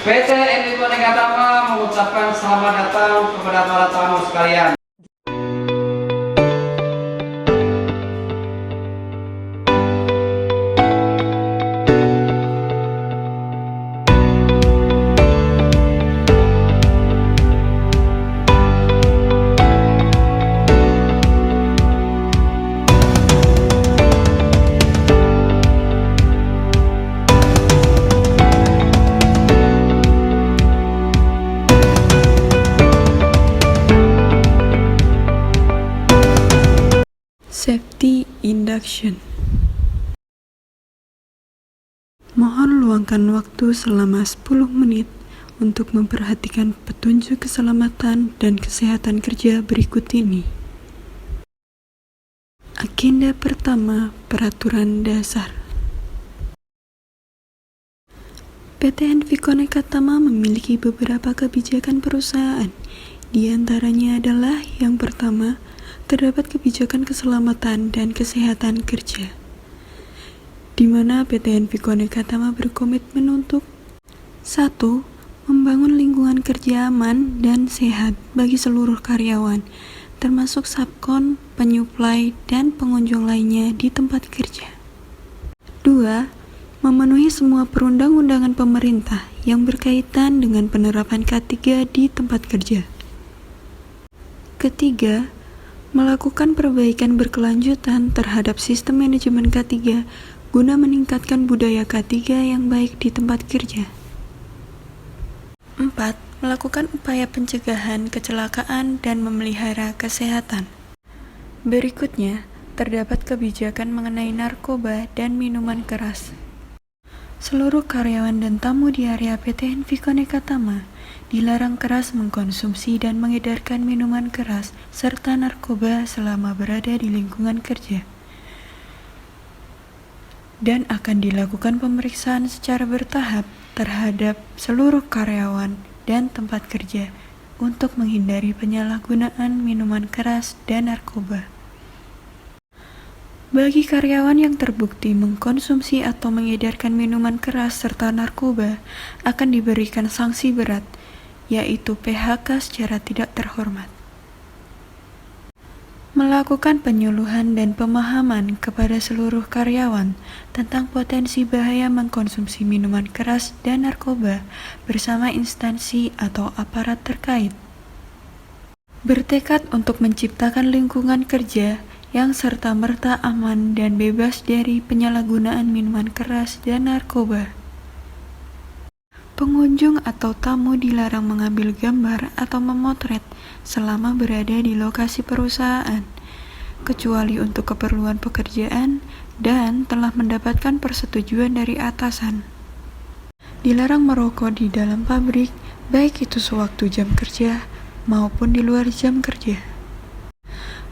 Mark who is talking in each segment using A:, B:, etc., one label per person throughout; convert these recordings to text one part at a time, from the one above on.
A: PT Enviko Negatama mengucapkan selamat datang kepada para tamu sekalian.
B: Safety Induction. Mohon luangkan waktu selama 10 menit untuk memperhatikan petunjuk keselamatan dan kesehatan kerja berikut ini. Agenda pertama, peraturan dasar. PT Enviko Negatama memiliki beberapa kebijakan perusahaan. Di antaranya adalah yang pertama, terdapat kebijakan keselamatan dan kesehatan kerja, di mana PT Enviko Negatama berkomitmen untuk 1. Membangun lingkungan kerja aman dan sehat bagi seluruh karyawan, termasuk subkon, penyuplai, dan pengunjung lainnya di tempat kerja. 2. Memenuhi semua perundang-undangan pemerintah yang berkaitan dengan penerapan K3 di tempat kerja. Ketiga, melakukan perbaikan berkelanjutan terhadap sistem manajemen K3 guna meningkatkan budaya K3 yang baik di tempat kerja. 4. Melakukan upaya pencegahan kecelakaan dan memelihara kesehatan. Berikutnya, terdapat kebijakan mengenai narkoba dan minuman keras. Seluruh karyawan dan tamu di area PT Enviko Negatama dilarang keras mengkonsumsi dan mengedarkan minuman keras serta narkoba selama berada di lingkungan kerja. Dan akan dilakukan pemeriksaan secara bertahap terhadap seluruh karyawan dan tempat kerja untuk menghindari penyalahgunaan minuman keras dan narkoba. Bagi karyawan yang terbukti mengkonsumsi atau mengedarkan minuman keras serta narkoba, akan diberikan sanksi berat, yaitu PHK secara tidak terhormat. Melakukan penyuluhan dan pemahaman kepada seluruh karyawan tentang potensi bahaya mengkonsumsi minuman keras dan narkoba bersama instansi atau aparat terkait. Bertekad untuk menciptakan lingkungan kerja yang serta-merta aman dan bebas dari penyalahgunaan minuman keras dan narkoba. Pengunjung atau tamu dilarang mengambil gambar atau memotret selama berada di lokasi perusahaan, kecuali untuk keperluan pekerjaan dan telah mendapatkan persetujuan dari atasan. Dilarang merokok di dalam pabrik, baik itu sewaktu jam kerja maupun di luar jam kerja.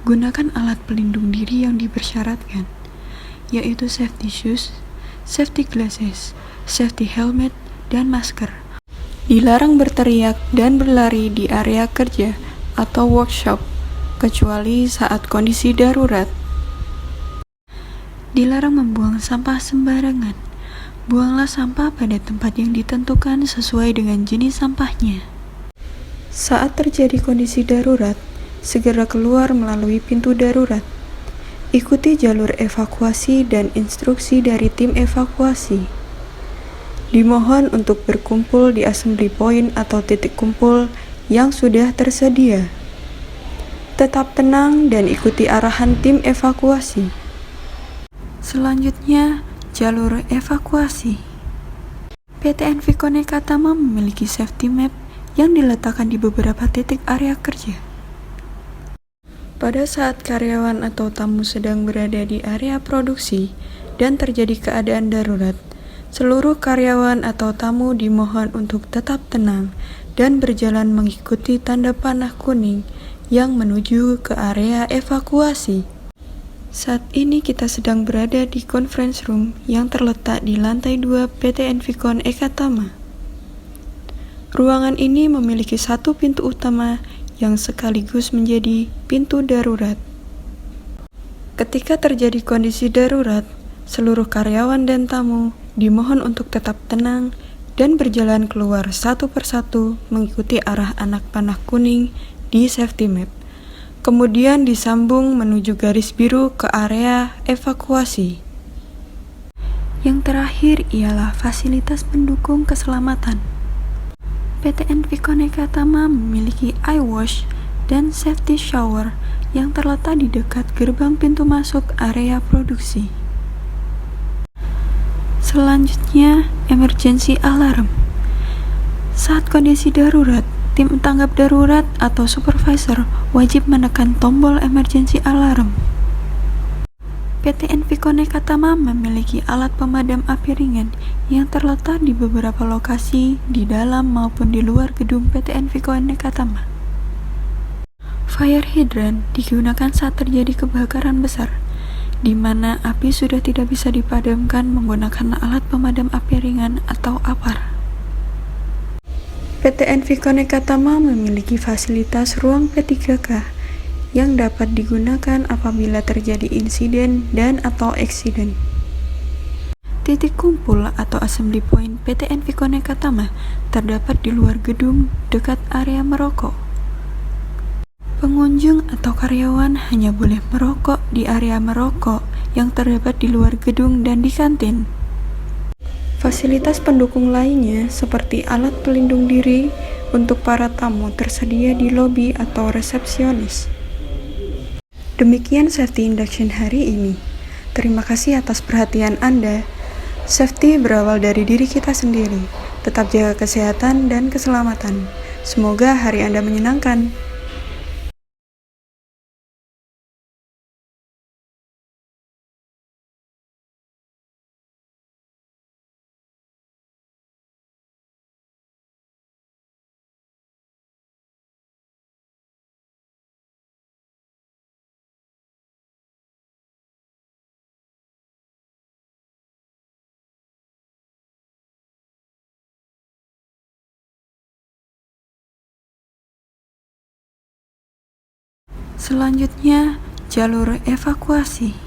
B: Gunakan alat pelindung diri yang dipersyaratkan, yaitu safety shoes, safety glasses, safety helmet, dan masker. Dilarang berteriak dan berlari di area kerja atau workshop, kecuali saat kondisi darurat. Dilarang membuang sampah sembarangan. Buanglah sampah pada tempat yang ditentukan sesuai dengan jenis sampahnya. Saat terjadi kondisi darurat, segera keluar melalui pintu darurat. Ikuti jalur evakuasi dan instruksi dari tim evakuasi. Dimohon untuk berkumpul di assembly point atau titik kumpul yang sudah tersedia. Tetap tenang dan ikuti arahan tim evakuasi. Selanjutnya, jalur evakuasi. PT Enviko Negatama memiliki safety map yang diletakkan di beberapa titik area kerja. Pada saat karyawan atau tamu sedang berada di area produksi dan terjadi keadaan darurat, seluruh karyawan atau tamu dimohon untuk tetap tenang dan berjalan mengikuti tanda panah kuning yang menuju ke area evakuasi. Saat ini kita sedang berada di conference room yang terletak di lantai 2 PT Enviko Negatama. Ruangan ini memiliki satu pintu utama yang sekaligus menjadi pintu darurat. Ketika terjadi kondisi darurat, seluruh karyawan dan tamu dimohon untuk tetap tenang dan berjalan keluar satu persatu mengikuti arah anak panah kuning di safety map. Kemudian disambung menuju garis biru ke area evakuasi. Yang terakhir ialah fasilitas pendukung keselamatan. PT Enviconnect Tama memiliki eye wash dan safety shower yang terletak di dekat gerbang pintu masuk area produksi. Selanjutnya, emergency alarm. Saat kondisi darurat, tim tanggap darurat atau supervisor wajib menekan tombol emergency alarm. PT Enviconnect Tama memiliki alat pemadam api ringan yang terletak di beberapa lokasi di dalam maupun di luar gedung PT Enviconnect Tama. Fire hydrant digunakan saat terjadi kebakaran besar, di mana api sudah tidak bisa dipadamkan menggunakan alat pemadam api ringan atau APAR. PT Enviconnect Tama memiliki fasilitas ruang P3K yang dapat digunakan apabila terjadi insiden dan atau eksiden. Titik kumpul atau assembly point PT Enviconnect Tama terdapat di luar gedung dekat area merokok. Pengunjung atau karyawan hanya boleh merokok di area merokok yang terdapat di luar gedung dan di kantin. Fasilitas pendukung lainnya seperti alat pelindung diri untuk para tamu tersedia di lobi atau resepsionis. Demikian safety induction hari ini. Terima kasih atas perhatian Anda. Safety berawal dari diri kita sendiri. Tetap jaga kesehatan dan keselamatan. Semoga hari Anda menyenangkan. Selanjutnya, jalur evakuasi.